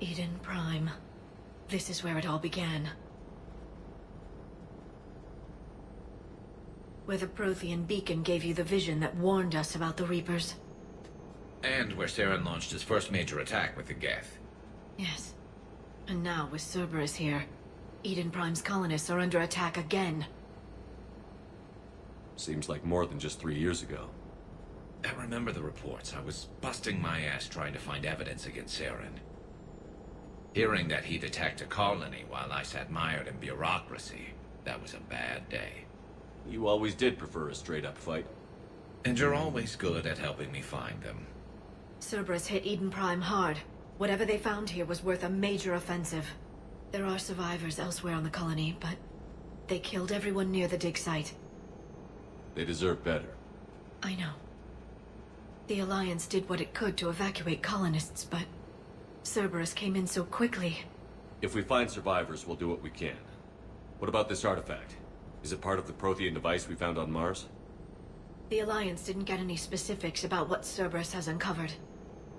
Eden Prime. This is where it all began. Where the Prothean beacon gave you the vision that warned us about the Reapers. And where Saren launched his first major attack with the Geth. Yes. And now, with Cerberus here, Eden Prime's colonists are under attack again. Seems like more than just 3 years ago. I remember the reports. I was busting my ass trying to find evidence against Saren. Hearing that he'd attacked a colony while I sat mired in bureaucracy, that was a bad day. You always did prefer a straight-up fight. And you're always good at helping me find them. Cerberus hit Eden Prime hard. Whatever they found here was worth a major offensive. There are survivors elsewhere on the colony, but they killed everyone near the dig site. They deserve better. I know. The Alliance did what it could to evacuate colonists, but Cerberus came in so quickly. If we find survivors, we'll do what we can. What about this artifact? Is it part of the Prothean device we found on Mars? The Alliance didn't get any specifics about what Cerberus has uncovered.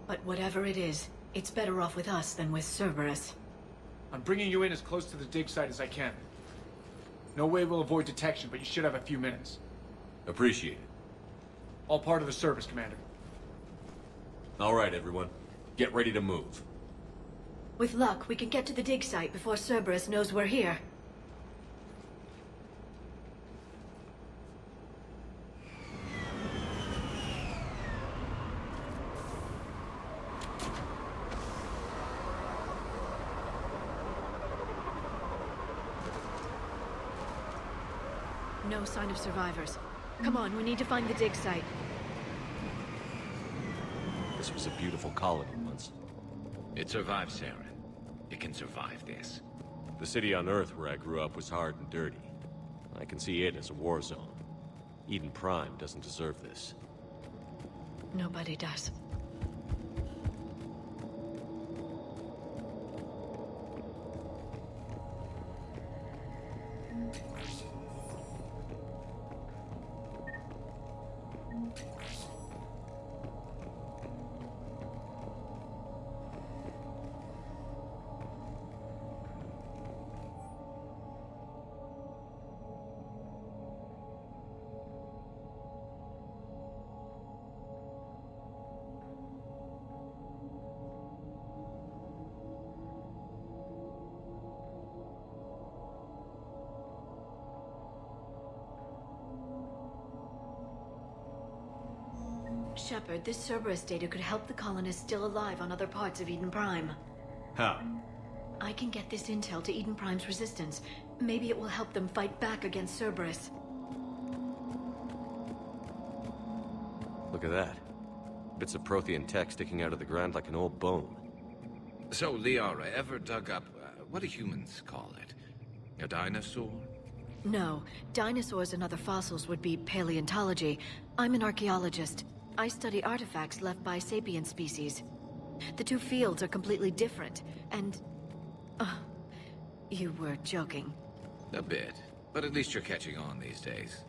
But whatever it is, it's better off with us than with Cerberus. I'm bringing you in as close to the dig site as I can. No way we'll avoid detection, but you should have a few minutes. Appreciate it. All part of the service, Commander. All right, everyone. Get ready to move. With luck, we can get to the dig site before Cerberus knows we're here. No sign of survivors. Come on, we need to find the dig site. This was a beautiful colony once. It survived Saren. It can survive this. The city on Earth where I grew up was hard and dirty. I can see it as a war zone. Eden Prime doesn't deserve this. Nobody does. Shepard, this Cerberus data could help the colonists still alive on other parts of Eden Prime. How? I can get this intel to Eden Prime's resistance. Maybe it will help them fight back against Cerberus. Look at that. Bits of Prothean tech sticking out of the ground like an old bone. So, Liara, ever dug up, what do humans call it? A dinosaur? No, dinosaurs and other fossils would be paleontology. I'm an archaeologist. I study artifacts left by sapient species. The two fields are completely different, and... you were joking. A bit. But at least you're catching on these days.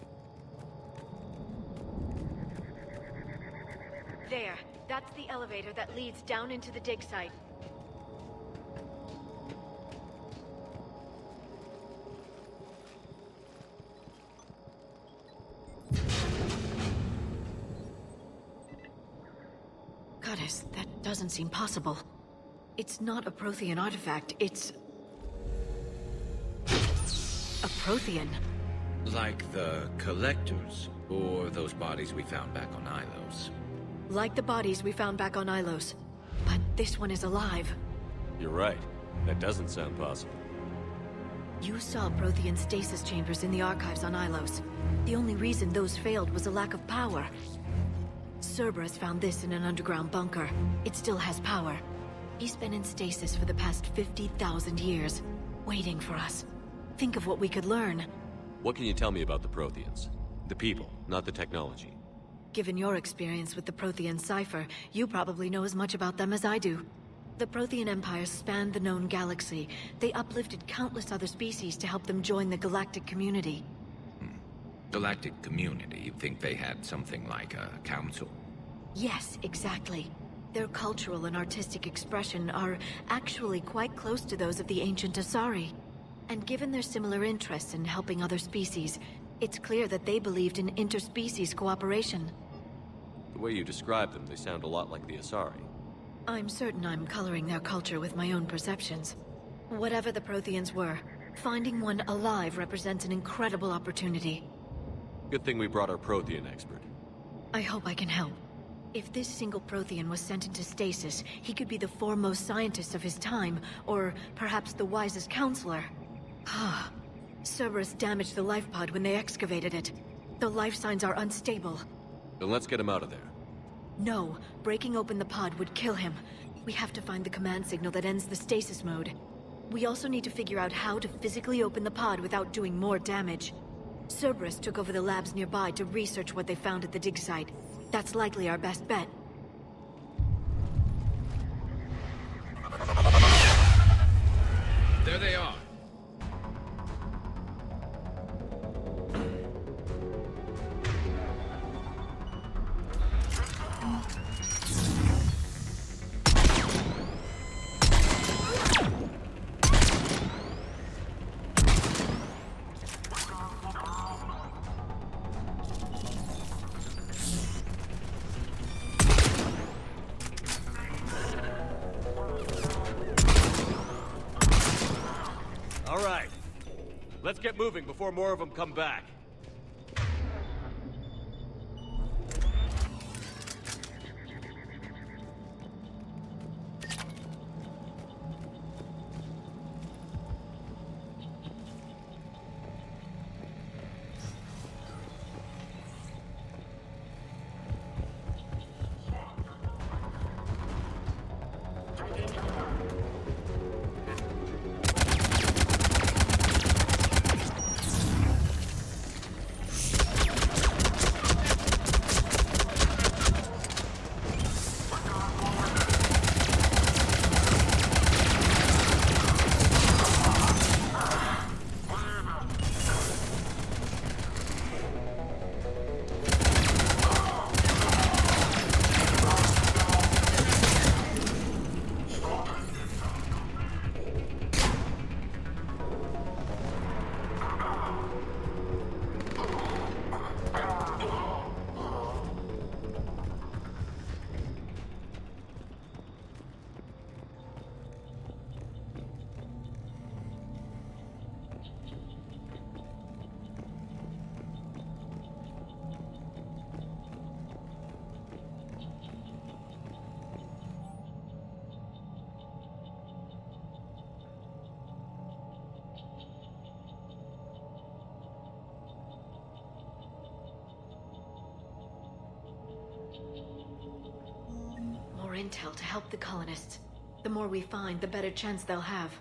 There. That's the elevator that leads down into the dig site. Goddess, that doesn't seem possible. It's not a Prothean artifact, it's... a Prothean. Like the Collectors, or those bodies we found back on Ilos. Like the bodies we found back on Ilos. But this one is alive. You're right. That doesn't sound possible. You saw Prothean stasis chambers in the archives on Ilos. The only reason those failed was a lack of power. Cerberus found this in an underground bunker. It still has power. He's been in stasis for the past 50,000 years, waiting for us. Think of what we could learn. What can you tell me about the Protheans? The people, not the technology. Given your experience with the Prothean cipher, you probably know as much about them as I do. The Prothean Empire spanned the known galaxy. They uplifted countless other species to help them join the galactic community. Galactic community, you'd think they had something like a council. Yes, exactly. Their cultural and artistic expression are actually quite close to those of the ancient Asari. And given their similar interests in helping other species, it's clear that they believed in interspecies cooperation. The way you describe them, they sound a lot like the Asari. I'm certain I'm coloring their culture with my own perceptions. Whatever the Protheans were, finding one alive represents an incredible opportunity. Good thing we brought our Prothean expert. I hope I can help. If this single Prothean was sent into stasis, he could be the foremost scientist of his time, or perhaps the wisest counselor. Cerberus damaged the life pod when they excavated it. The life signs are unstable. Then let's get him out of there. No, breaking open the pod would kill him. We have to find the command signal that ends the stasis mode. We also need to figure out how to physically open the pod without doing more damage. Cerberus took over the labs nearby to research what they found at the dig site. That's likely our best bet. There they are. All right. Let's get moving before more of them come back. More intel to help the colonists. The more we find, the better chance they'll have.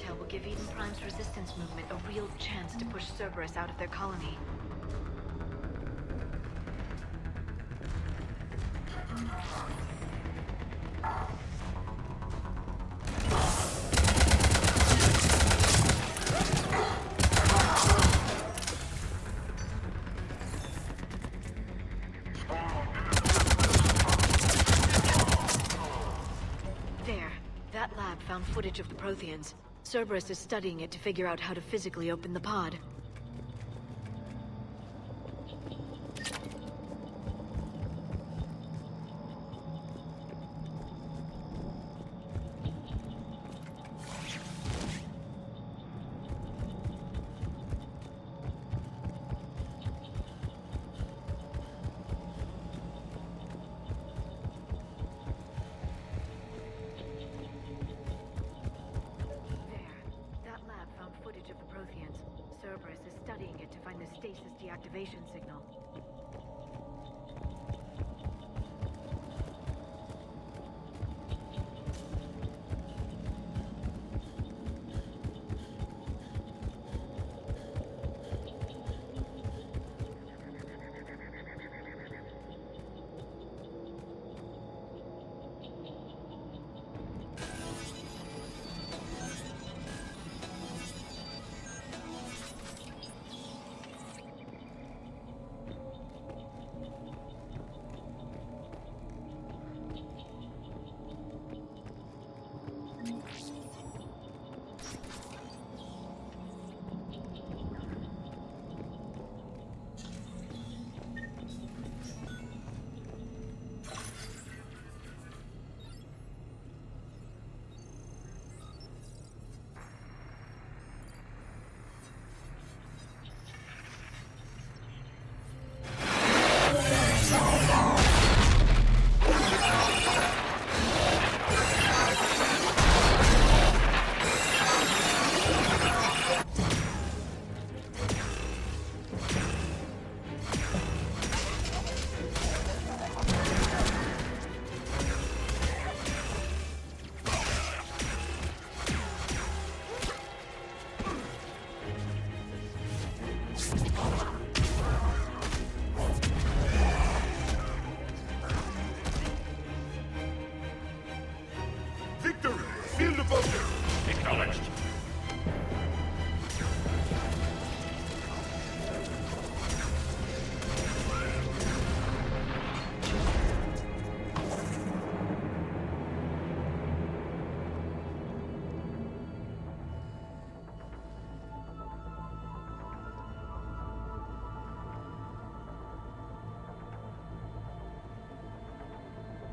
intel will give Eden Prime's resistance movement a real chance to push Cerberus out of their colony. There. That lab found footage of the Protheans. Cerberus is studying it to figure out how to physically open the pod. Cerberus is studying it to find the stasis deactivation signal.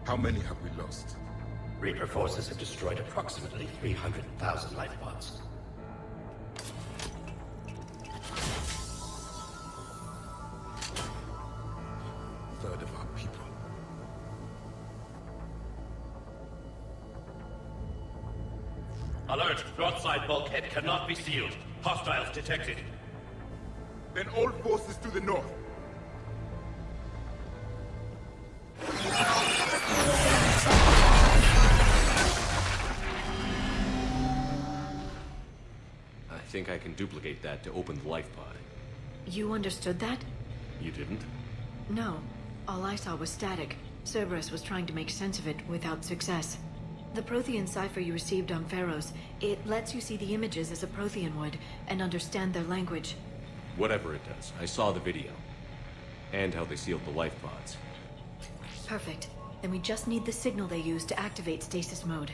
How many have we lost? Reaper forces have destroyed approximately 300,000 life pods. A third of our people. Alert! Broadside bulkhead cannot be sealed. Hostiles detected. Then all forces to the north. I think I can duplicate that to open the life pod. You understood that? You didn't? No. All I saw was static. Cerberus was trying to make sense of it without success. The Prothean cipher you received on Pharaohs, it lets you see the images as a Prothean would, and understand their language. Whatever it does, I saw the video. And how they sealed the life pods. Perfect. Then we just need the signal they used to activate stasis mode.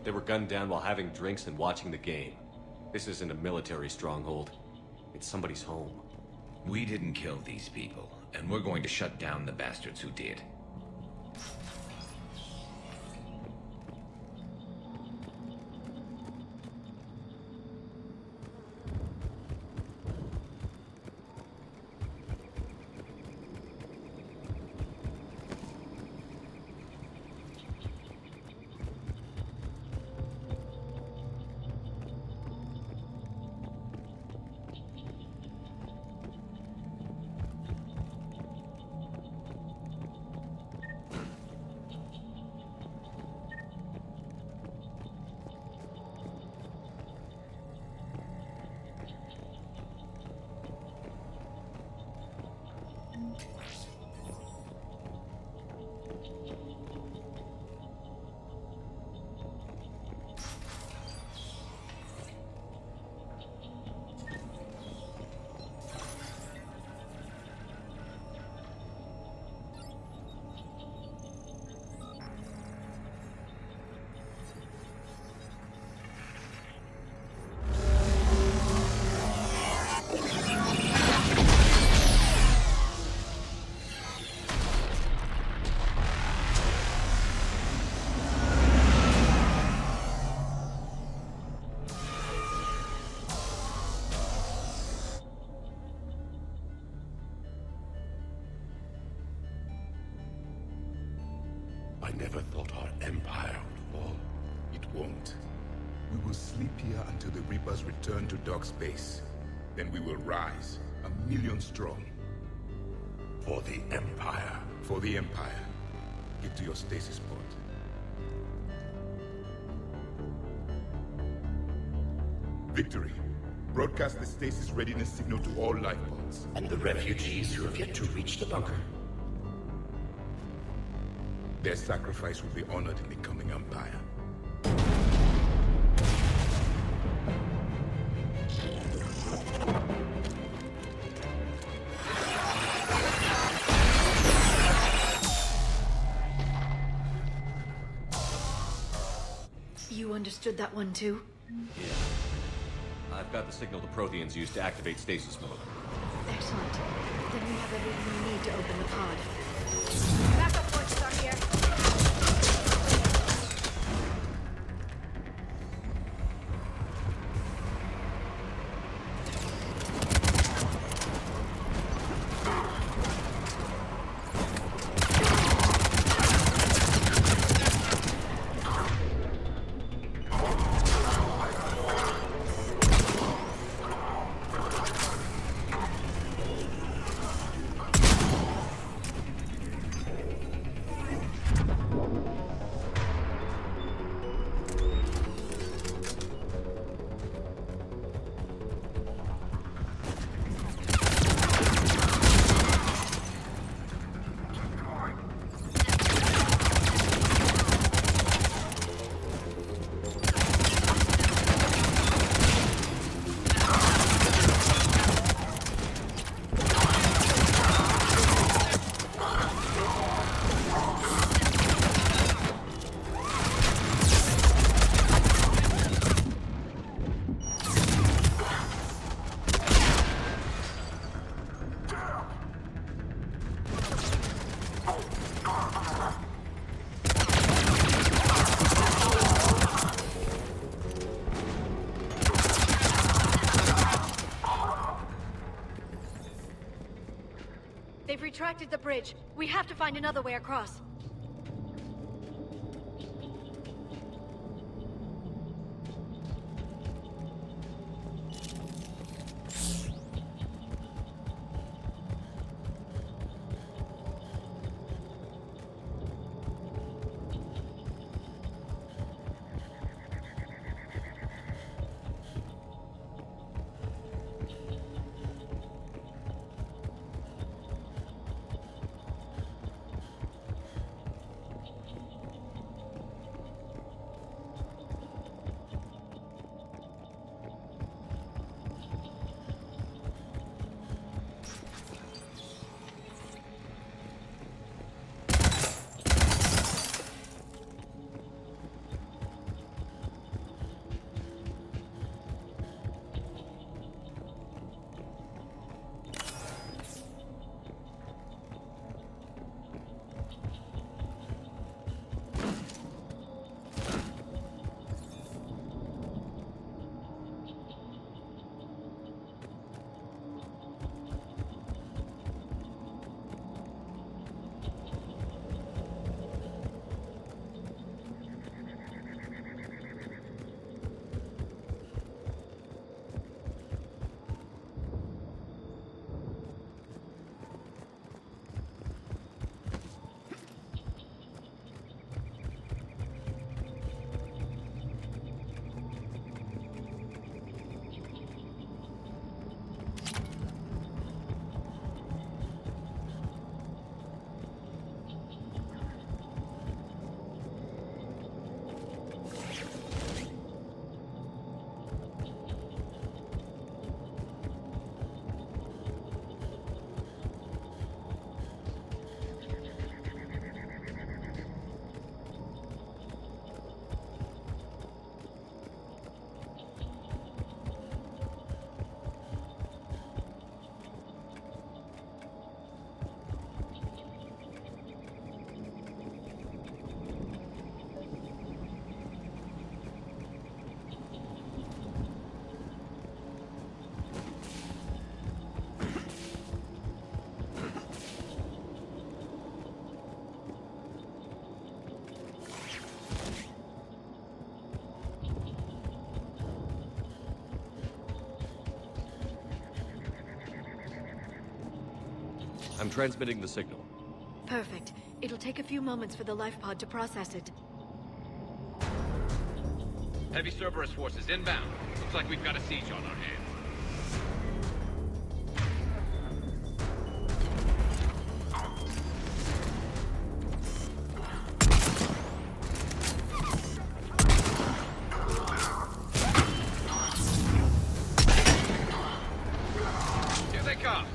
They were gunned down while having drinks and watching the game. This isn't a military stronghold. It's somebody's home. We didn't kill these people, and we're going to shut down the bastards who did. I never thought our empire would fall. It won't. We will sleep here until the Reapers return to Dark Space. Then we will rise, 1,000,000 strong. For the Empire. For the Empire. Get to your stasis pod. Victory. Broadcast the stasis readiness signal to all life pods. And the refugees who have yet to reach the bunker. Their sacrifice will be honored in the coming Empire. You understood that one too? Yeah. I've got the signal the Protheans used to activate stasis mode. Excellent. Then we have everything we need to open the pod. Backup forces are here. They've retracted the bridge. We have to find another way across. I'm transmitting the signal. Perfect. It'll take a few moments for the life pod to process it. Heavy Cerberus forces inbound. Looks like we've got a siege on our hands. Here they come.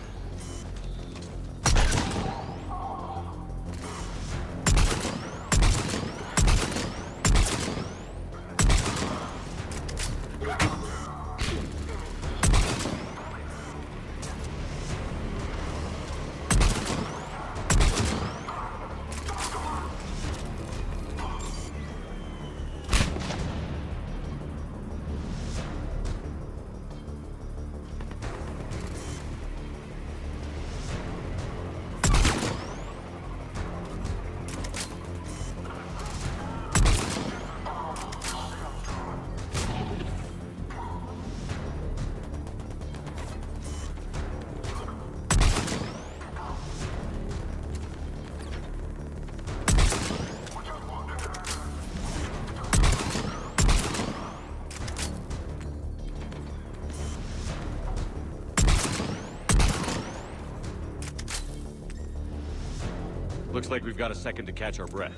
Looks like we've got a second to catch our breath.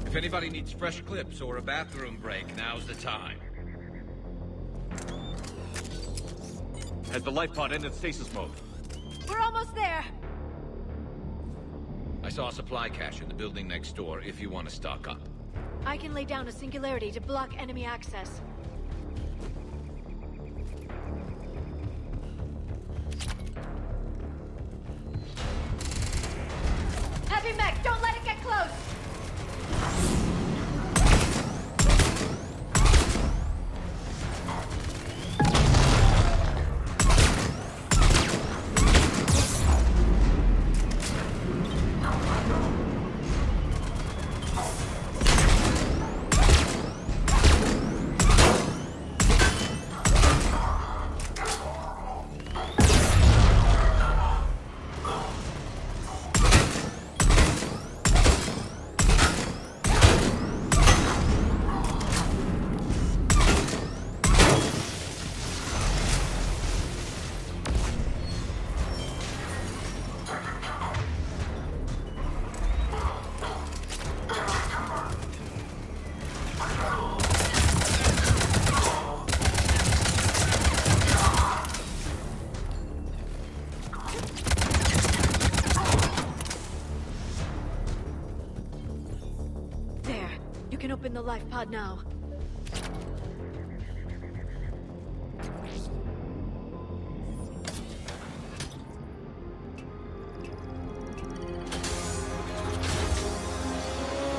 If anybody needs fresh clips or a bathroom break, now's the time. Has the life pod ended stasis mode? We're almost there! I saw a supply cache in the building next door if you want to stock up. I can lay down a singularity to block enemy access. Heavy mech, don't let it get close! You can open the life pod now.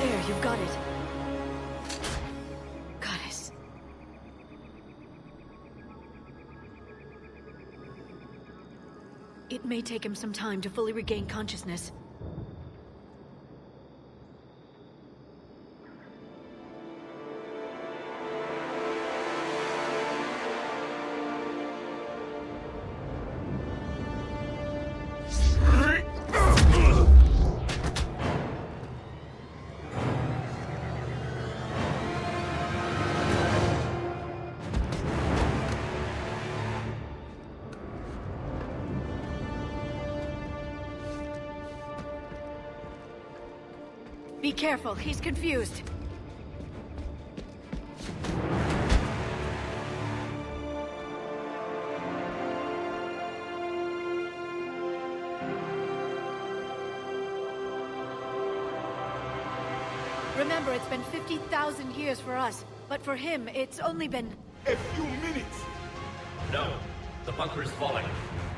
There, you've got it. Goddess. It may take him some time to fully regain consciousness. Be careful, he's confused. Remember, it's been 50,000 years for us, but for him, it's only been... A few minutes! No. The bunker is falling.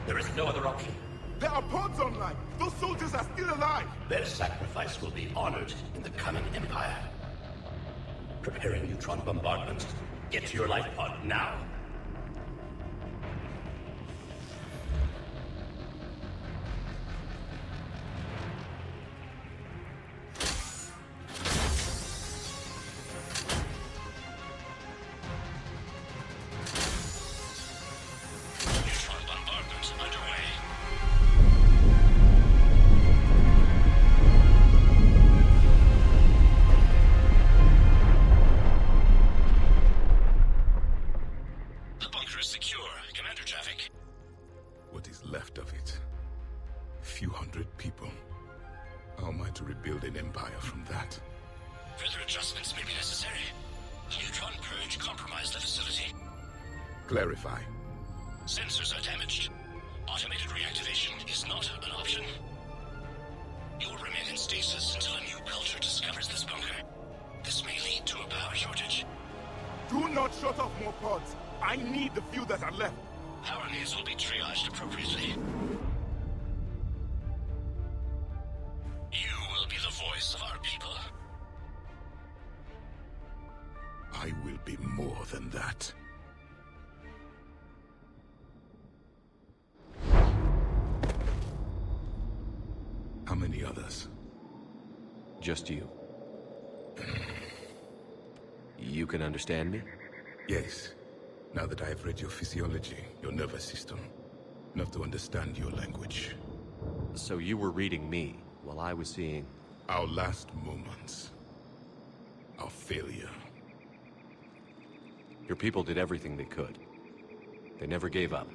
There is no other option. There are pods online! Those soldiers are still alive! Their sacrifice will be honored in the coming Empire. Preparing neutron bombardment. Get to your life pod now. Neutron bombardment underway. left of it. A few hundred people. How am I to rebuild an empire from that? Further adjustments may be necessary. The neutron purge compromised the facility. Clarify. Sensors are damaged. Automated reactivation is not an option. You will remain in stasis until a new culture discovers this bunker. This may lead to a power shortage. Do not shut off more pods! I need the few that are left! Power needs will be triaged appropriately. You will be the voice of our people. I will be more than that. How many others? Just you. You can understand me? Yes. Now that I have read your physiology, your nervous system, enough to understand your language. So you were reading me, while I was seeing... Our last moments. Our failure. Your people did everything they could. They never gave up.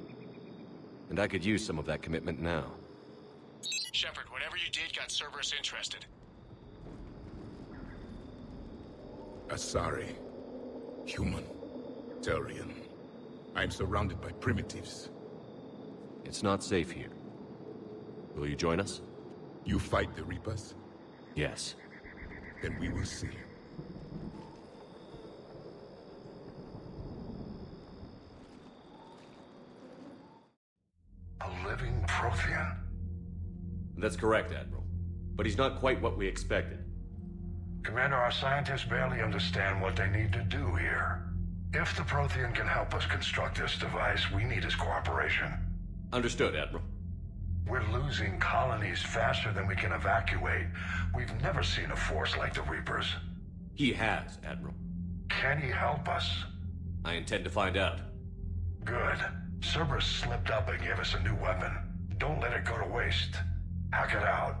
And I could use some of that commitment now. Shepard, whatever you did got Cerberus interested. Asari. Human. Turian. I am surrounded by primitives. It's not safe here. Will you join us? You fight the Reapers? Yes. Then we will see. A living Prothean? That's correct, Admiral. But he's not quite what we expected. Commander, our scientists barely understand what they need to do here. If the Prothean can help us construct this device, we need his cooperation. Understood, Admiral. We're losing colonies faster than we can evacuate. We've never seen a force like the Reapers. He has, Admiral. Can he help us? I intend to find out. Good. Cerberus slipped up and gave us a new weapon. Don't let it go to waste. Hack it out.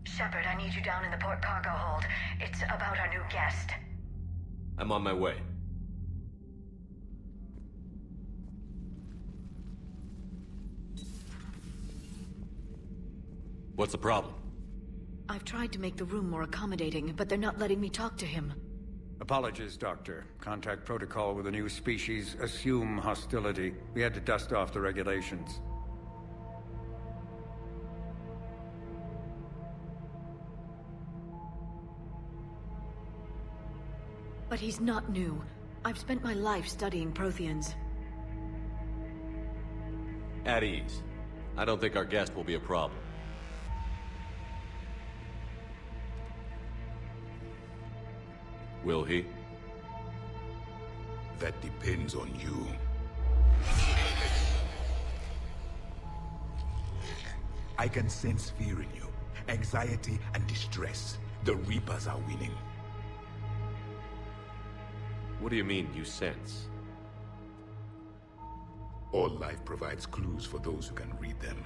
Shepard, I need you down in the port cargo hold. It's about our new guest. I'm on my way. What's the problem? I've tried to make the room more accommodating, but they're not letting me talk to him. Apologies, Doctor. Contact protocol with a new species. Assume hostility. We had to dust off the regulations. But he's not new. I've spent my life studying Protheans. At ease. I don't think our guest will be a problem. Will he? That depends on you. I can sense fear in you. Anxiety and distress. The Reapers are winning. What do you mean, you sense? All life provides clues for those who can read them.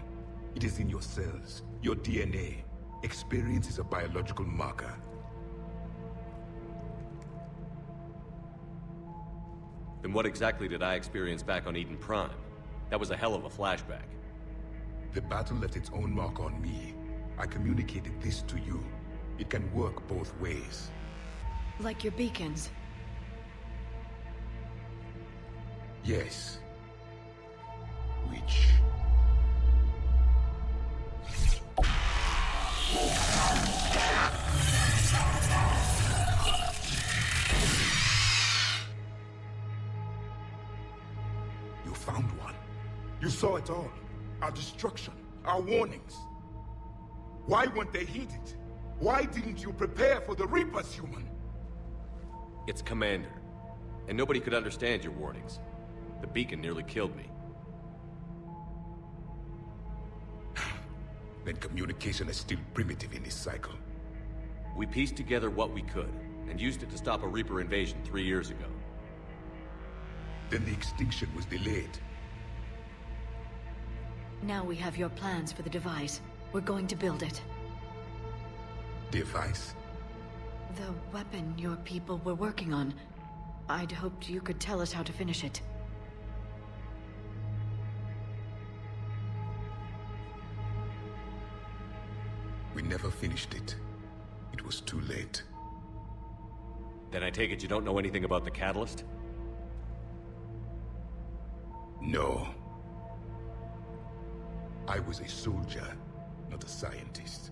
It is in your cells, your DNA. Experience is a biological marker. Then what exactly did I experience back on Eden Prime? That was a hell of a flashback. The battle left its own mark on me. I communicated this to you. It can work both ways. Like your beacons. Yes. Which... You found one. You saw it all. Our destruction, our warnings. Why weren't they heeded? Why didn't you prepare for the Reapers, human? It's Commander. And nobody could understand your warnings. The beacon nearly killed me. Then communication is still primitive in this cycle. We pieced together what we could, and used it to stop a Reaper invasion 3 years ago. Then the extinction was delayed. Now we have your plans for the device. We're going to build it. Device? The weapon your people were working on. I'd hoped you could tell us how to finish it. We never finished it. It was too late. Then I take it you don't know anything about the catalyst? No. I was a soldier, not a scientist.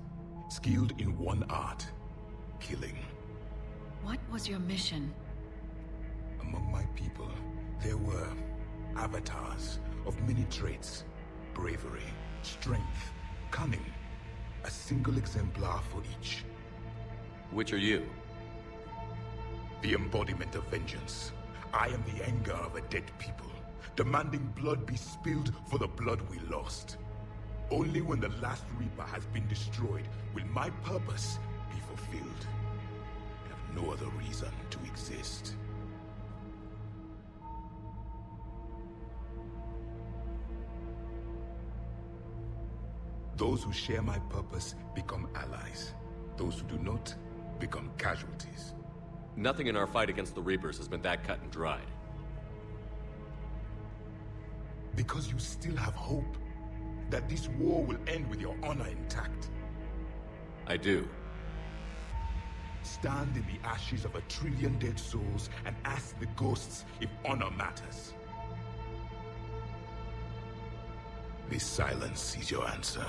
Skilled in one art, killing. What was your mission? Among my people, there were avatars of many traits. Bravery, strength, cunning. A single exemplar for each. Which are you? The embodiment of vengeance. I am the anger of a dead people, demanding blood be spilled for the blood we lost. Only when the last Reaper has been destroyed will my purpose be fulfilled. I have no other reason to exist. Those who share my purpose become allies. Those who do not become casualties. Nothing in our fight against the Reapers has been that cut and dried. Because you still have hope that this war will end with your honor intact. I do. Stand in the ashes of 1 trillion dead souls and ask the ghosts if honor matters. This silence is your answer.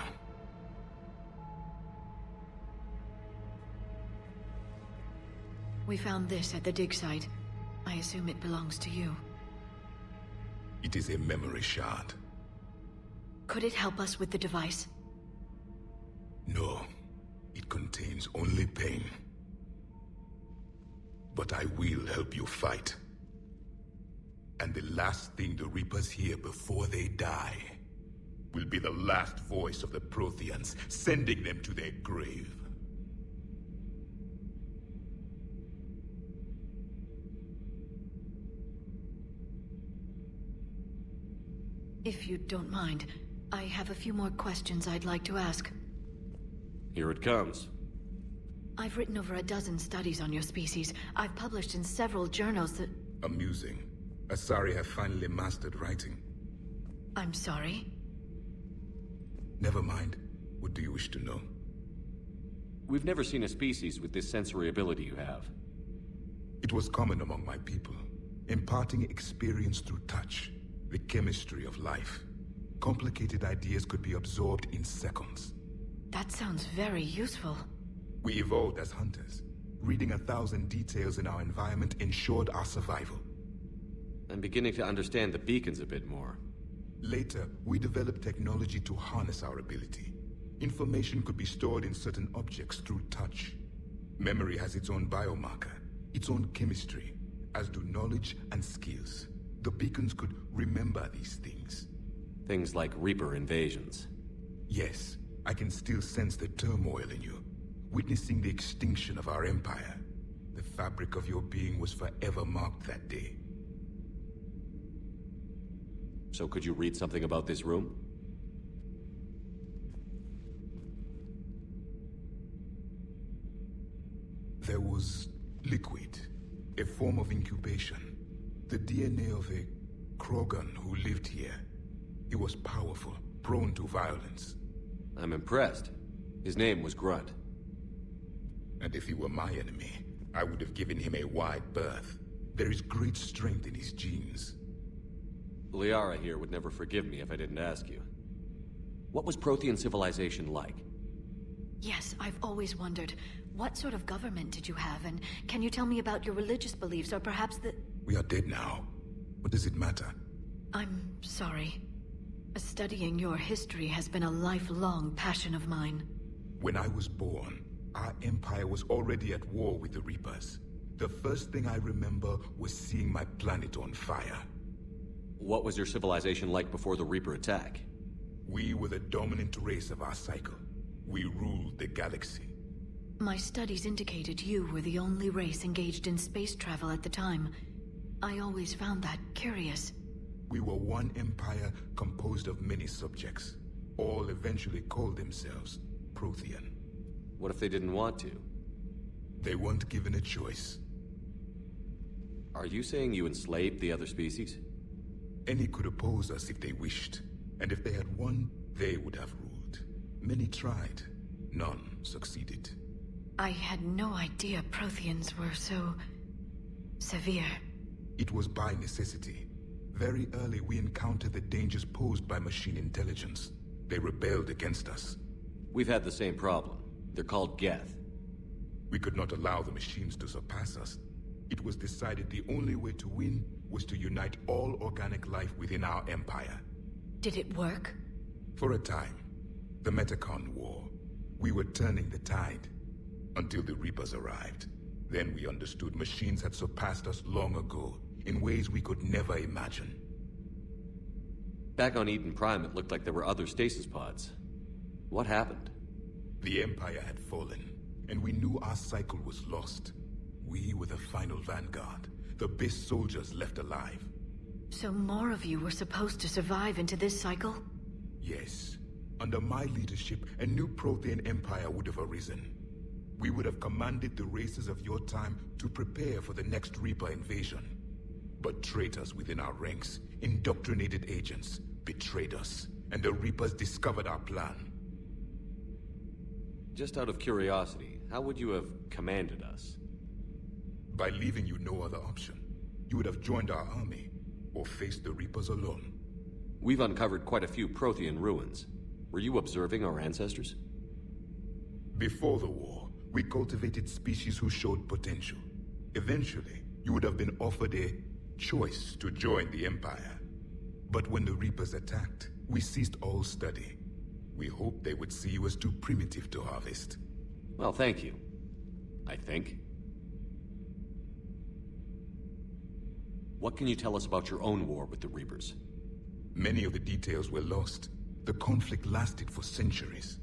We found this at the dig site. I assume it belongs to you. It is a memory shard. Could it help us with the device? No. It contains only pain. But I will help you fight. And the last thing the Reapers hear before they die will be the last voice of the Protheans, sending them to their grave. If you don't mind, I have a few more questions I'd like to ask. Here it comes. I've written over a dozen studies on your species. I've published in several journals that... Amusing. Asari have finally mastered writing. I'm sorry? Never mind. What do you wish to know? We've never seen a species with this sensory ability you have. It was common among my people, imparting experience through touch, the chemistry of life. Complicated ideas could be absorbed in seconds. That sounds very useful. We evolved as hunters. Reading 1,000 details in our environment ensured our survival. I'm beginning to understand the beacons a bit more. Later, we developed technology to harness our ability. Information could be stored in certain objects through touch. Memory has its own biomarker, its own chemistry, as do knowledge and skills. The beacons could remember these things. Things like Reaper invasions. Yes, I can still sense the turmoil in you, witnessing the extinction of our empire. The fabric of your being was forever marked that day. So could you read something about this room? There was liquid, a form of incubation. The DNA of a Krogan who lived here. He was powerful, prone to violence. I'm impressed. His name was Grunt. And if he were my enemy, I would have given him a wide berth. There is great strength in his genes. Liara here would never forgive me if I didn't ask you. What was Prothean civilization like? Yes, I've always wondered. What sort of government did you have, and can you tell me about your religious beliefs, or perhaps the... We are dead now. What does it matter? I'm sorry. Studying your history has been a lifelong passion of mine. When I was born, our empire was already at war with the Reapers. The first thing I remember was seeing my planet on fire. What was your civilization like before the Reaper attack? We were the dominant race of our cycle. We ruled the galaxy. My studies indicated you were the only race engaged in space travel at the time. I always found that curious. We were one empire composed of many subjects. All eventually called themselves Prothean. What if they didn't want to? They weren't given a choice. Are you saying you enslaved the other species? Any could oppose us if they wished, and if they had won, they would have ruled. Many tried. None succeeded. I had no idea Protheans were so... severe. It was by necessity. Very early we encountered the dangers posed by machine intelligence. They rebelled against us. We've had the same problem. They're called Geth. We could not allow the machines to surpass us. It was decided the only way to win was to unite all organic life within our empire. Did it work? For a time. The Metacon War. We were turning the tide. Until the Reapers arrived. Then we understood machines had surpassed us long ago, in ways we could never imagine. Back on Eden Prime, it looked like there were other stasis pods. What happened? The Empire had fallen, and we knew our cycle was lost. We were the final vanguard, the best soldiers left alive. So more of you were supposed to survive into this cycle? Yes. Under my leadership, a new Prothean empire would have arisen. We would have commanded the races of your time to prepare for the next Reaper invasion. But traitors within our ranks, indoctrinated agents, betrayed us, and the Reapers discovered our plan. Just out of curiosity, how would you have commanded us? By leaving you no other option. You would have joined our army, or faced the Reapers alone. We've uncovered quite a few Prothean ruins. Were you observing our ancestors? Before the war, we cultivated species who showed potential. Eventually, you would have been offered a choice to join the Empire. But when the Reapers attacked, we ceased all study. We hoped they would see you as too primitive to harvest. Well, thank you. I think. What can you tell us about your own war with the Reapers? Many of the details were lost. The conflict lasted for centuries.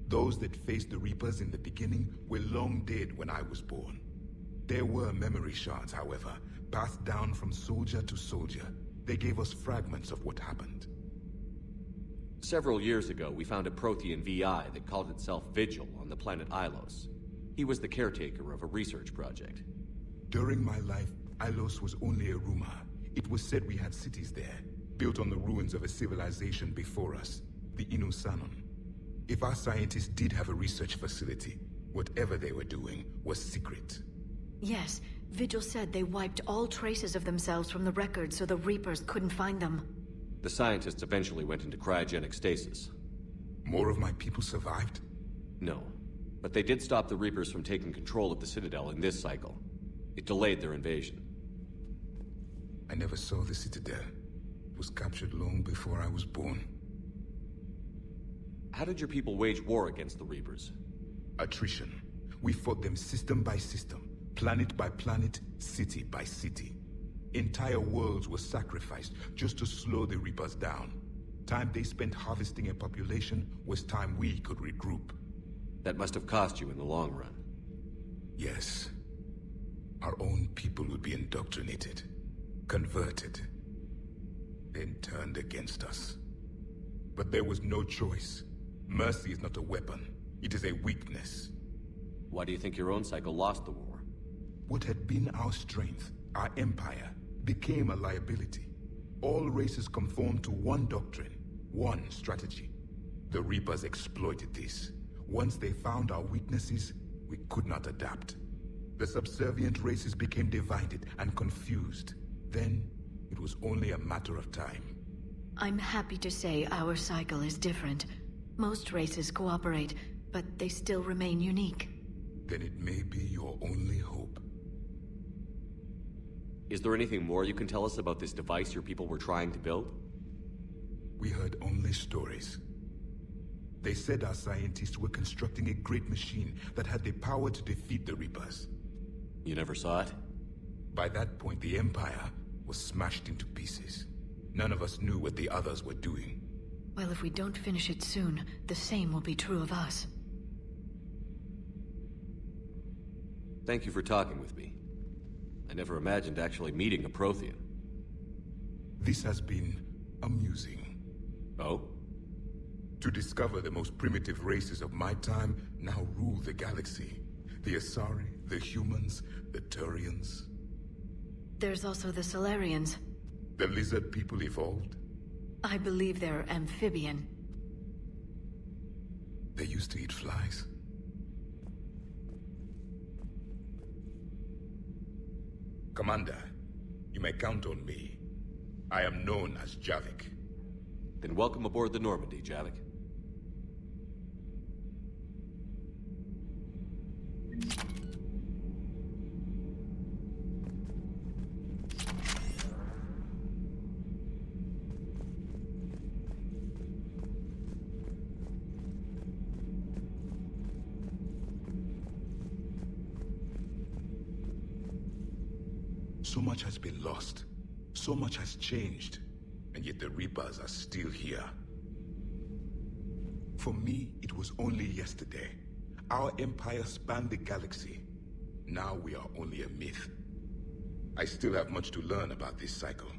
Those that faced the Reapers in the beginning were long dead when I was born. There were memory shards, however, passed down from soldier to soldier. They gave us fragments of what happened. Several years ago, we found a Prothean VI that called itself Vigil on the planet Ilos. He was the caretaker of a research project. During my life, Ilos was only a rumor. It was said we had cities there, built on the ruins of a civilization before us, the Inusanon. If our scientists did have a research facility, whatever they were doing was secret. Yes, Vigil said they wiped all traces of themselves from the records so the Reapers couldn't find them. The scientists eventually went into cryogenic stasis. More of my people survived? No, but they did stop the Reapers from taking control of the Citadel in this cycle. It delayed their invasion. I never saw the Citadel. It was captured long before I was born. How did your people wage war against the Reapers? Attrition. We fought them system by system, planet by planet, city by city. Entire worlds were sacrificed just to slow the Reapers down. Time they spent harvesting a population was time we could regroup. That must have cost you in the long run. Yes. Our own people would be indoctrinated, converted, then turned against us. But there was no choice. Mercy is not a weapon. It is a weakness. Why do you think your own cycle lost the war? What had been our strength, our empire, became a liability. All races conformed to one doctrine, one strategy. The Reapers exploited this. Once they found our weaknesses, we could not adapt. The subservient races became divided and confused. Then, it was only a matter of time. I'm happy to say our cycle is different. Most races cooperate, but they still remain unique. Then it may be your only hope. Is there anything more you can tell us about this device your people were trying to build? We heard only stories. They said our scientists were constructing a great machine that had the power to defeat the Reapers. You never saw it? By that point, the Empire was smashed into pieces. None of us knew what the others were doing. Well, if we don't finish it soon, the same will be true of us. Thank you for talking with me. I never imagined actually meeting a Prothean. This has been amusing. Oh? To discover the most primitive races of my time now rule the galaxy. The Asari, the humans, the Turians. There's also the Solarians. The lizard people evolved? I believe they're amphibian. They used to eat flies? Commander, you may count on me. I am known as Javik. Then welcome aboard the Normandy, Javik. So much has been lost. So much has changed. And yet the Reapers are still here. For me, it was only yesterday. Our empire spanned the galaxy. Now we are only a myth. I still have much to learn about this cycle.